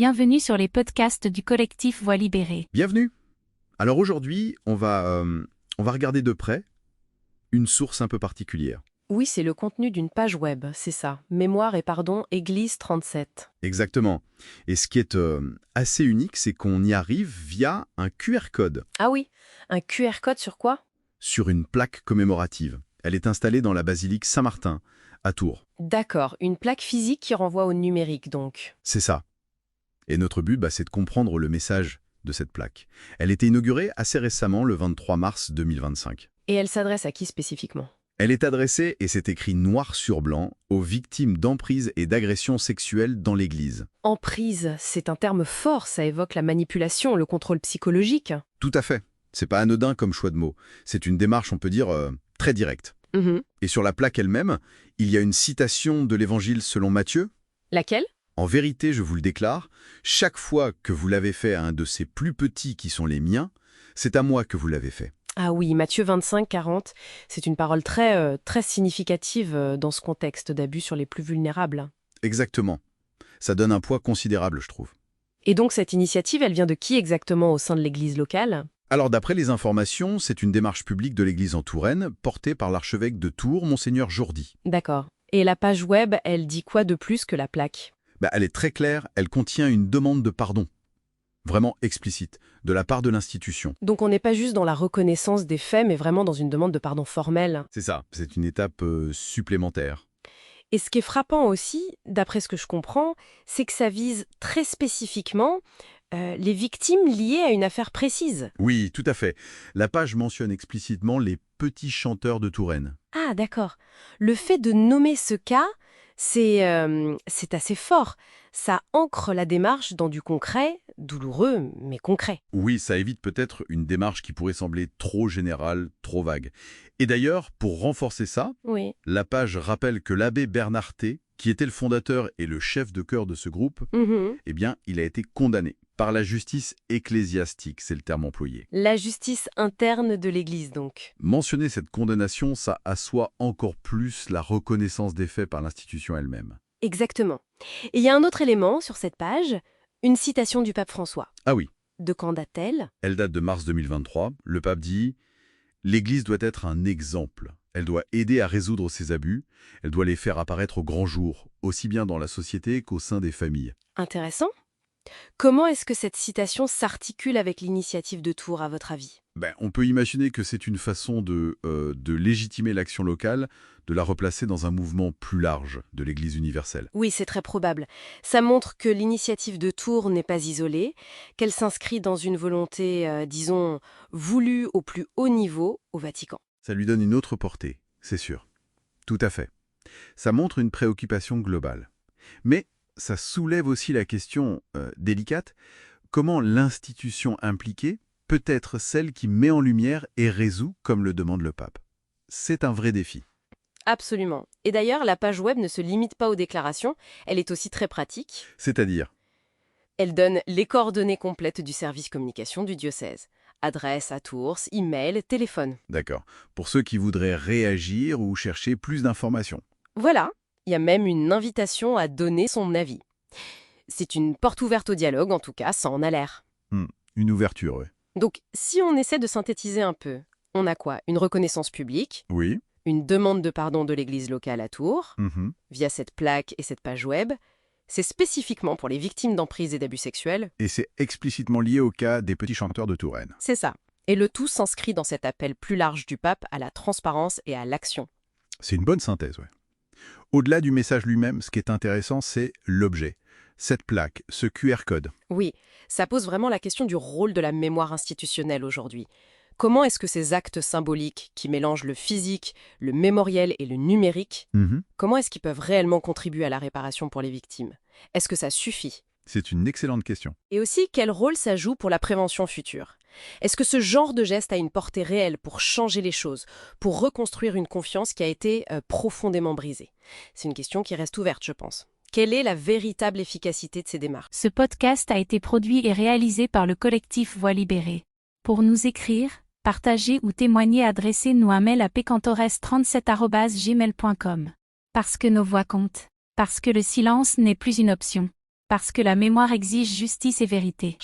Bienvenue sur les podcasts du collectif Voix libérée. Bienvenue. Alors aujourd'hui, on va regarder de près une source un peu particulière. Oui, c'est le contenu d'une page web, c'est ça. Mémoire et pardon, Église 37. Exactement. Et ce qui est assez unique, c'est qu'on y arrive via un QR code Ah oui, un QR code sur quoi? sur une plaque commémorative. Elle est installée dans la basilique Saint-Martin, à Tours. D'accord, une plaque physique qui renvoie au numérique donc. C'est ça. Et notre but, c'est de comprendre le message de cette plaque. Elle a été inaugurée assez récemment, le 23 mars 2025. Et elle s'adresse à qui spécifiquement? Elle est adressée, et c'est écrit noir sur blanc, aux victimes d'emprise et d'agressions sexuelles dans l'Église. Emprise, c'est un terme fort, ça évoque la manipulation, le contrôle psychologique. Tout à fait. C'est pas anodin comme choix de mots. C'est une démarche, on peut dire, très directe. Mhm. Et sur la plaque elle-même, il y a une citation de l'Évangile selon Matthieu. Laquelle? En vérité, je vous le déclare, chaque fois que vous l'avez fait à un de ces plus petits qui sont les miens, c'est à moi que vous l'avez fait. Ah oui, Matthieu 25, 40, c'est une parole très significative dans ce contexte d'abus sur les plus vulnérables. Exactement. Ça donne un poids considérable, je trouve. Et donc cette initiative, elle vient de qui exactement au sein de l'église locale? Alors d'après les informations, c'est une démarche publique de l'Église en Touraine, portée par l'archevêque de Tours, Monseigneur Jourdi. D'accord. Et la page web, elle dit quoi de plus que la plaque? Elle est très claire, elle contient une demande de pardon, vraiment explicite, de la part de l'institution. Donc on n'est pas juste dans la reconnaissance des faits, mais vraiment dans une demande de pardon formelle. C'est ça, c'est une étape supplémentaire. Et ce qui est frappant aussi, d'après ce que je comprends, c'est que ça vise très spécifiquement les victimes liées à une affaire précise. Oui, tout à fait. La page mentionne explicitement les petits chanteurs de Touraine. Ah d'accord. Le fait de nommer ce cas, c'est assez fort. Ça ancre la démarche dans du concret, douloureux, mais concret. Oui, ça évite peut-être une démarche qui pourrait sembler trop générale, trop vague. Et d'ailleurs, pour renforcer ça, Oui. la page rappelle que l'abbé Bernard T, qui était le fondateur et le chef de chœur de ce groupe, Mhm. il a été condamné par la justice ecclésiastique, c'est le terme employé. La justice interne de l'Église, donc. Mentionner cette condamnation, ça assoit encore plus la reconnaissance des faits par l'institution elle-même. Exactement. Et il y a un autre élément sur cette page, une citation du pape François. Ah oui, De quand date-t-elle? elle date de mars 2023. Le pape dit « L'Église doit être un exemple. Elle doit aider à résoudre ces abus. Elle doit les faire apparaître au grand jour, aussi bien dans la société qu'au sein des familles. Intéressant. Comment est-ce que cette citation s'articule avec l'initiative de Tours, à votre avis? » On peut imaginer que c'est une façon de légitimer l'action locale, de la replacer dans un mouvement plus large de l'Église universelle. Oui, c'est très probable. Ça montre que l'initiative de Tours n'est pas isolée, qu'elle s'inscrit dans une volonté, disons, voulue au plus haut niveau au Vatican. Ça lui donne une autre portée, c'est sûr. Tout à fait. Ça montre une préoccupation globale. Mais ça soulève aussi la question délicate, comment l'institution impliquée peut être celle qui met en lumière et résout comme le demande le pape. C'est un vrai défi. Absolument. Et d'ailleurs, la page web ne se limite pas aux déclarations, elle est aussi très pratique. C'est-à-dire, Elle donne les coordonnées complètes du service communication du diocèse. Adresse à Tours, email, téléphone. d'accord, pour ceux qui voudraient réagir ou chercher plus d'informations. Voilà, il y a même une invitation à donner son avis. C'est une porte ouverte au dialogue, en tout cas, ça en a l'air. Une ouverture, oui. Donc, si on essaie de synthétiser un peu, on a quoi? Une reconnaissance publique, Oui. une demande de pardon de l'église locale à Tours, Mhm. via cette plaque et cette page web. C'est spécifiquement pour les victimes d'emprise et d'abus sexuels. Et c'est explicitement lié au cas des petits chanteurs de Touraine. C'est ça. Et le tout s'inscrit dans cet appel plus large du pape à la transparence et à l'action. C'est une bonne synthèse, ouais. Au-delà du message lui-même, ce qui est intéressant, c'est l'objet. Cette plaque, ce QR code. Oui, ça pose vraiment la question du rôle de la mémoire institutionnelle aujourd'hui. Comment est-ce que ces actes symboliques qui mélangent le physique, le mémoriel et le numérique, Mhm. comment est-ce qu'ils peuvent réellement contribuer à la réparation pour les victimes? Est-ce que ça suffit? C'est une excellente question. Et aussi, quel rôle ça joue pour la prévention future? Est-ce que ce genre de geste a une portée réelle pour changer les choses, pour reconstruire une confiance qui a été profondément brisée? C'est une question qui reste ouverte, je pense. Quelle est la véritable efficacité de ces démarches? Ce podcast a été produit et réalisé par le collectif Voix libérée. Pour nous écrire, partager ou témoigner, adressez-nous un mail à pecantores37@gmail.com. Parce que nos voix comptent. Parce que le silence n'est plus une option. Parce que la mémoire exige justice et vérité.